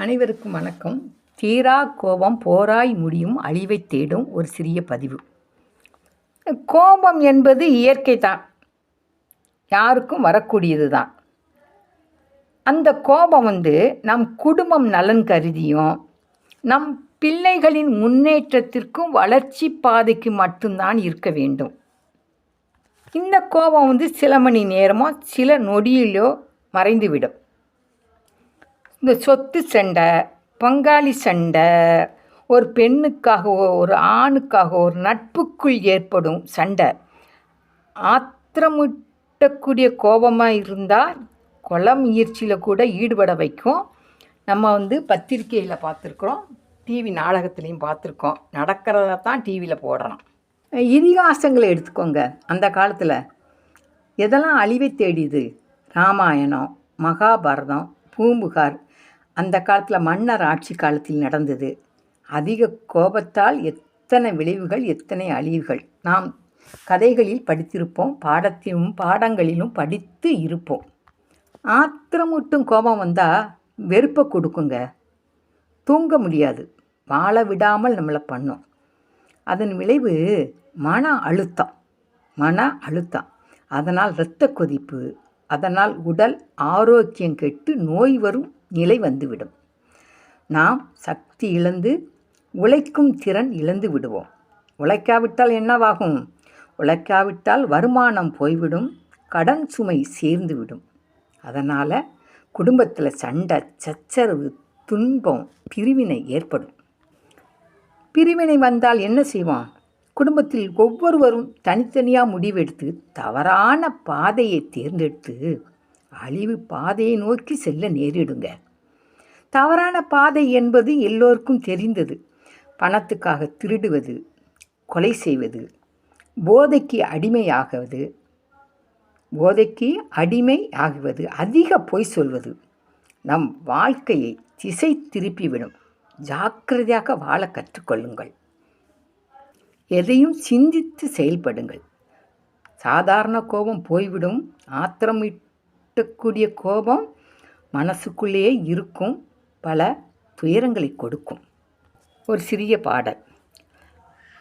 அனைவருக்கும் வணக்கம். தீரா கோபம் போராய் முடியும் அழிவை தேடும் ஒரு சிறிய பதிவு. கோபம் என்பது இயற்கை தான், யாருக்கும் வரக்கூடியது தான். அந்த கோபம் நம் குடும்பம் நலன் கருதியும் நம் பிள்ளைகளின் முன்னேற்றத்திற்கும் வளர்ச்சி பாதைக்கு மட்டும்தான் இருக்க வேண்டும். இந்த கோபம் சில மணி நேரமோ சில நொடியிலோ மறைந்துவிடும். இந்த சொத்து சண்டை, பங்காளி சண்டை, ஒரு பெண்ணுக்காகவோ ஒரு ஆணுக்காகவோ ஒரு நட்புக்குள் ஏற்படும் சண்டை ஆத்திரமுட்டக்கூடிய கோபமாக இருந்தால் கொலை முயற்சியில் கூட ஈடுபட வைக்கும். நம்ம பத்திரிக்கையில் பார்த்துருக்குறோம், டிவி நாடகத்துலேயும் பார்த்துருக்கோம். நடக்கிறத தான் டிவியில் போடுறோம். இதிகாசங்களை எடுத்துக்கோங்க. அந்த காலத்தில் எதெல்லாம் அழிவை தேடியது? ராமாயணம், மகாபாரதம், பூம்புகார் அந்த காலத்தில் மன்னர் ஆட்சி காலத்தில் நடந்தது. அதிக கோபத்தால் எத்தனை விளைவுகள், எத்தனை அழிவுகள் நாம் கதைகளில் படித்திருப்போம், பாடங்களிலும் படித்து இருப்போம். ஆத்திரமூட்டும் கோபம் வந்தால் வெறுப்பை கொடுக்குங்க, தூங்க முடியாது, வாழ விடாமல் நம்மளை பண்ணும். அதன் விளைவு மன அழுத்தம். அதனால் இரத்த கொதிப்பு, அதனால் உடல் ஆரோக்கியம் கெட்டு நோய் வரும் நிலை வந்துவிடும். நாம் சக்தி இழந்து உழைக்கும் திறன் இழந்து விடுவோம். உழைக்காவிட்டால் என்னவாகும்? உழைக்காவிட்டால் வருமானம் போய்விடும், கடன் சுமை சேர்ந்துவிடும். அதனால் குடும்பத்தில் சண்டை, சச்சரவு, துன்பம், பிரிவினை ஏற்படும். பிரிவினை வந்தால் என்ன செய்வோம்? குடும்பத்தில் ஒவ்வொருவரும் தனித்தனியாக முடிவெடுத்து தவறான பாதையை தேர்ந்தெடுத்து அழிவு பாதையை நோக்கி செல்ல நேரிடுங்க. தவறான பாதை என்பது எல்லோருக்கும் தெரிந்தது. பணத்துக்காக திருடுவது, கொலை செய்வது, போதைக்கு அடிமையாகுவது, அதிக பொய் சொல்வது நம் வாழ்க்கையை திசை திருப்பிவிடும். ஜாக்கிரதையாக வாழ கற்றுக்கொள்ளுங்கள். எதையும் சிந்தித்து செயல்படுங்கள். சாதாரண கோபம் போய்விடும். ஆத்திரமிட்டக்கூடிய கோபம் மனசுக்குள்ளேயே இருக்கும், பல துயரங்களை கொடுக்கும். ஒரு சிறிய பாடல்.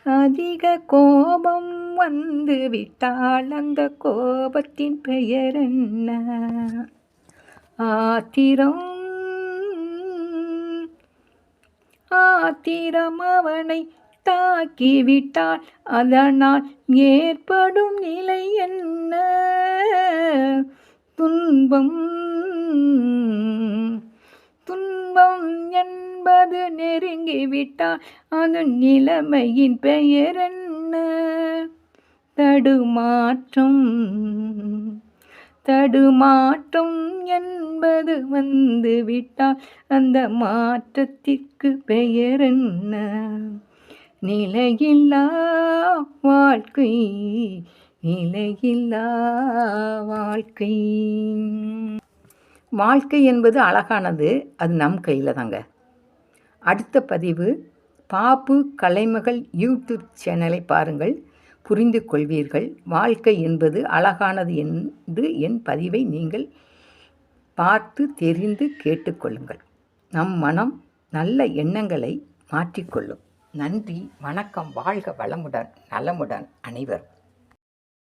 அதிக கோபம் வந்து விட்டால் அந்த கோபத்தின் பெயர் என்ன? ஆத்திரம் அவனை தாக்கிவிட்டால் அதனால் ஏற்படும் நிலை என்ன? துன்பம் என்பது நெருங்கிவிட்டால் அதன் நிலைமையின் பெயர் என்ன? தடுமாற்றம் என்பது வந்துவிட்டால் அந்த மாற்றத்திற்கு பெயர் என்ன? நிலையில்லா வாழ்க்கை. வாழ்க்கை என்பது அழகானது, அது நம் கையில் தாங்க. அடுத்த பதிவு பாப்பு கலைமகள் யூடியூப் சேனலை பாருங்கள், புரிந்து கொள்வீர்கள். வாழ்க்கை என்பது அழகானது என்று என் பதிவை நீங்கள் பார்த்து தெரிந்து கேட்டுக்கொள்ளுங்கள். நம் மனம் நல்ல எண்ணங்களை மாற்றிக்கொள்ளும். நன்றி, வணக்கம். வாழ்க வளமுடன், நலமுடன் அனைவரும்.